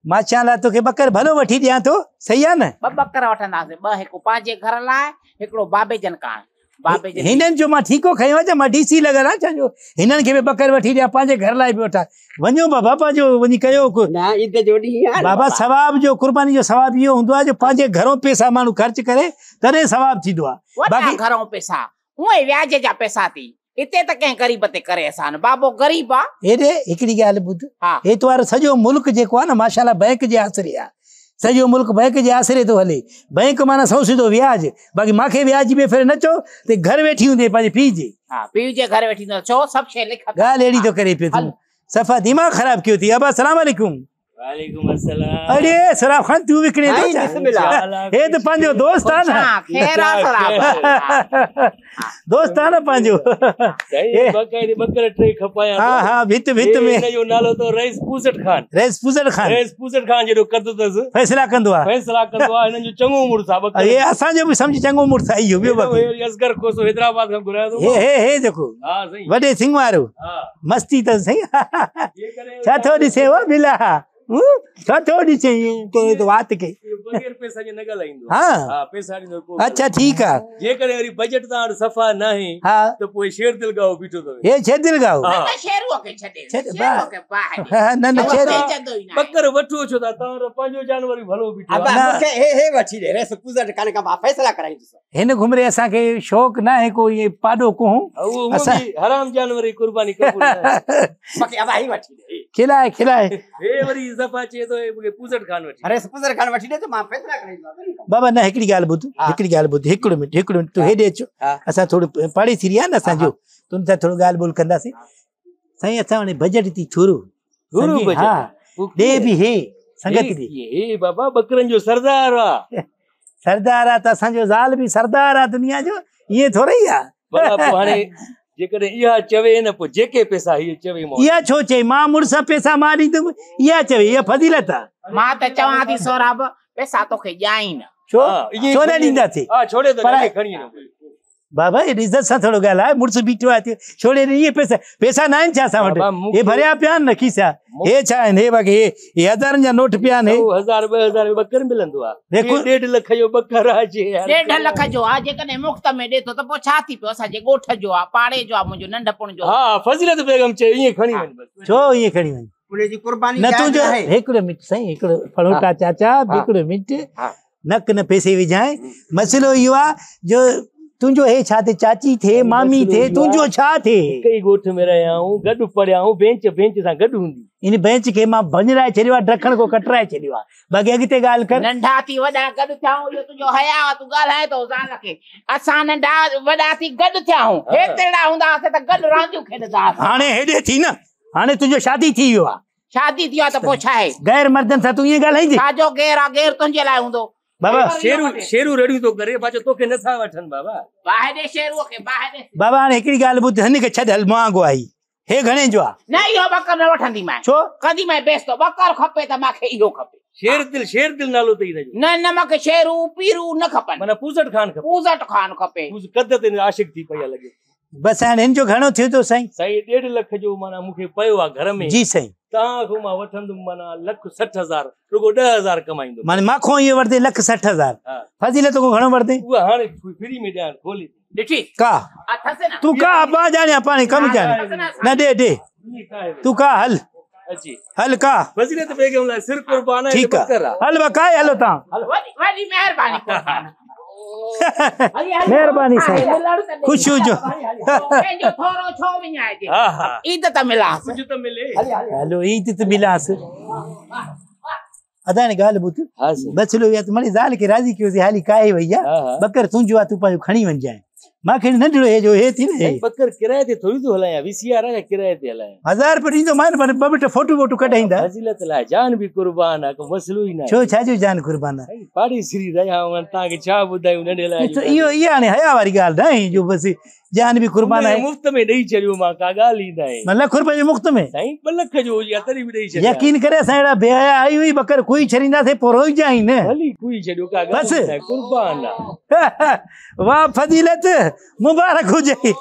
माशाल्लाह तोखे बकर भलो वठी दियां तो सही है न ब बकर वठंदासीं ब हिकु पंहिंजे घर लाइ हिकिड़ो बाबे जन कान बाबे जन हिनन जो मां ठीको खयो आहे मां डीसी लॻल आहे छा जो हिनन खे बि बकर वठी दियां पंहिंजे घर लाइ बि वठां वञो बाबा जो वञी कयो ना ईद जो ॾींहुं आहे बाबा सवाब जो कुर्बानी जो सवाब इहो हूंदो आहे जो पंहिंजे घरों पैसा माण्हू ख़र्च करे तॾहिं सवाब थींदो आहे वॾा घरों पैसा उहे व्याज जा पैसा थी इते त कंहिं ग़रीब ते करे असां बाबो ग़रीब आहे हेॾे हिकिड़ी ॻाल्हि ॿुध हा एतवार सॼो मुल्क जेको आहे न माशाल्लाह बैंक जे आसिरे आहे सॼो मुल्क बैंक जे आसिरे थो हले बैंक माना सौ सिधो व्याज बाक़ी मूंखे व्याज में फिर न चओ त घर वेठी हूंदे पंहिंजे पीउ जे हा पीउ जे घर वेठी छो सभु शइ लिख ॻाल्हि अहिड़ी थो करे पियो तूं सफ़ा दिमाग़ ख़राब कयो थी अबा सलाम अलैकुम वालेकुम अस्सलाम अरे सराब खान तू विकणे थो छा हे त पंहिंजो दोस्त आहे न खैर आहे सराब दोस्त आहे न पंहिंजो सही बकायदे बकर टे खपाया हा हा भित में इनजो नालो तो रईस पूसट खान रईस पूसट खान जेको कदो अथसि फ़ैसिला कंदो आहे हिननि जो चङो मुड़ुसु आहे बकर हे असांजो बि सम्झ चङो मुड़ुसु आहे इहो ॿियो बाक़ी असगर खोसो हैदराबाद खां घुरायो थो हे जेको हा सही वॾे सिंह वारो हा मस्ती अथसि सही ये करे छा थो ॾिसे हो बिला छा थो ॾिसे तो वात के बगैर पैसा जे न ॻाल्हाईंदो हा पैसा ॾींदो को अच्छा ठीकु आहे जेकॾहिं वरी बजट तां वटि सफ़ा न आहे हा त पोइ शेर दिल गाओ बीठो अथव हे छेदिल गाओ शेरूअ खे छॾे छॾ शेरूअ खे बाहि हा न न छेद चवंदो ई न बकर वठो छो था तव्हां पंहिंजो जानवर भलो बीठो अब आहे मूंखे हे वठी ॾे रेस पूजा काने का फैसला कराईंदुसि हिन घुमरे असांखे शौक़ु न आहे को इहे पाॾो कोहूं उहो बि हराम जानवर जी कुर्बानी क़बूल न आहे। बाक़ी अब ही वठी ॾे खिलाए हे वरी सफ़ा चए थो मूंखे पूसट खान वठी रेस पूजा काने वठी ॾे त मां फैसला कराईंदुसि बाबा न हिकिड़ी ॻाल्हि ॿुध हिकिड़ो मिंट तूं हेॾे अचो असां थोरो पाड़े थी रहिया न असांजो तुम सां थोरो ॻाल्हि ॿोल कंदासीं साईं असां हाणे बजट थी थोरो हा ॾे बि हे संगत ॾे हे बाबा बकरनि जो सरदार आहे सरदार आहे त असांजो ज़ाल बि सरदार आहे दुनिया जो ईअं थोरो ई आहे भला पोइ हाणे जेकॾहिं इहा चवे न पोइ जेके पैसा हीअ चवे इहा छो चई मां मुड़ुस पैसा मां ॾींदुमि इहा चवे इहा फज़ीलत आहे मां त चवां थी सोराब पैसा तोखे ॾियाई न छो न ॾींदासीं हा छोड़े त खणी बाबा हे इज़त सां थोरो ॻाल्हाए मुड़ुस बीठो आहे छोड़े इहे पैसा न आहिनि छा असां वटि हे भरिया पिया आहिनि न खीसा हे छा आहिनि हे बाक़ी हे हज़ारनि जा नोट पिया आहिनि 1000 2000 बकर मिलंदो आहे 1.5 लख जो बकर आहे 1.5 लख जो आहे जेकॾहिं मुफ़्त में ॾे थो त पोइ छा थी पियो असांजे ॻोठ जो आहे पाड़े जो आहे मुंहिंजो नंढपण जो हा फज़ीलत बेगम चए ईअं खणी वञ बस छो ईअं खणी वञ उन जी कुर्बानी न तुंहिंजो हिकिड़ो मिंट साईं हिकिड़ो फड़ोटा चाचा हिकिड़ो मिंट नक न पैसे विझाए मसइलो इहो आहे जो तुंहिंजो हे छा थे चाची थे मामी थे तुंहिंजो छा थे कई ॻोठ में रहिया आहियूं गॾु पढ़िया आहियूं बेंच सां गॾु हूंदी इन बेंच खे मां भञराए छॾियो आहे ॾखण को कटराए छॾियो आहे बाक़ी अॻिते ॻाल्हि कर नंढा थी वॾा गॾु थियाऊं इहो तुंहिंजो हया तूं ॻाल्हाए थो ज़ाल खे असां नंढा वॾा थी गॾु थियाऊं हेतिरा हूंदा हुआसीं त गॾु रांदियूं खेॾंदा हुआसीं हाणे हेॾे थी न हाणे तुंहिंजो शादी थी वियो आहे शादी थी आहे त पोइ छा आहे गैर मर्दनि सां तूं ईअं ॻाल्हाईंदी छाजो गेर आहे गेर तुंहिंजे लाइ हूंदो बाबा शेरू रड़ियूं थो करे पाछो तोखे नथा वठनि बाबा ॿाहिरि शेरूअ खे ॿाहिरि बाबा हाणे हिकिड़ी ॻाल्हि ॿुध हिन खे छॾ हल महांगो आई हे घणे जो आहे न इहो बकर न वठंदी मां छो कंदी मां बेस्तो बकर खपे त मूंखे इहो खपे शेर दिल नालो अथई हिनजो न मूंखे शेरू पीरू न खपनि माना पूसट खान खपे कद ते आशिक थी पई लॻे बसि हाणे हिन जो घणो थियो थो साईं 1.5 लख जो माना मूंखे पियो आहे घर में जी साईं तव्हां खां मां वठंदुमि माना 1,60,000 रुगो 10,000 कमाईंदो माने माखो इहो वठदे 1,60,000 फज़ीलत को घणो वठदे उहा हाणे फ्री में ॾियां खोली ॾिठी का अथस न तू का पा जाने पानी कम जाने न दे तू का हल अची हल का फज़ीलत बेगम लाइ सिर कुर्बान है ठीक है हल बकाए हलो ता वॾी महिरबानी कुर्बान मेहरबानी साईं खुश हुजो पंहिंजो थोरो छो विञाइजे हा हा ईद त मिलास कुझु त मिले हलो ईद त मिलास अदा ने ॻाल्हि ॿुध मसइलो इहा त मड़ी ज़ाल खे राज़ी कयोसीं हाली काए वई आहे बकर तुंहिंजो आहे तूं पंहिंजो खणी वञजांइ मूंखे नंढड़ो हे जो हे थी न बकर किराए ते थोरी थो हलायां वीसीआर आहे किराए ते हलायां 1000 रुपया ॾींदो मां ॿ मिंट फोटो वोटो कढाईंदा फज़ीलत लाइ जान बि कुर्बान आहे को मसइलो ई न छो छाजो जान कुर्बान आहे पाड़ी श्री रहिया आहियूं तव्हांखे छा ॿुधायूं नंढे लाइ इहो इहा हाणे हया वारी ॻाल्हि न आहे जो बसि जान बि कुर्बान आहे मुफ़्त में ॾेई छॾियो मां का ॻाल्हि ई न आहे ₹1 लख जो मुफ़्त में साईं 2 लख जो हुजे हा तॾहिं बि ॾेई छॾियो यकीन करे असां अहिड़ा बेहया आई हुई बकर कोई छॾींदासीं पोइ रोईजांइ न भली कोई छॾियो का बसि कुर्बान आहे वाह फज़ीलत मुबारक हुजे।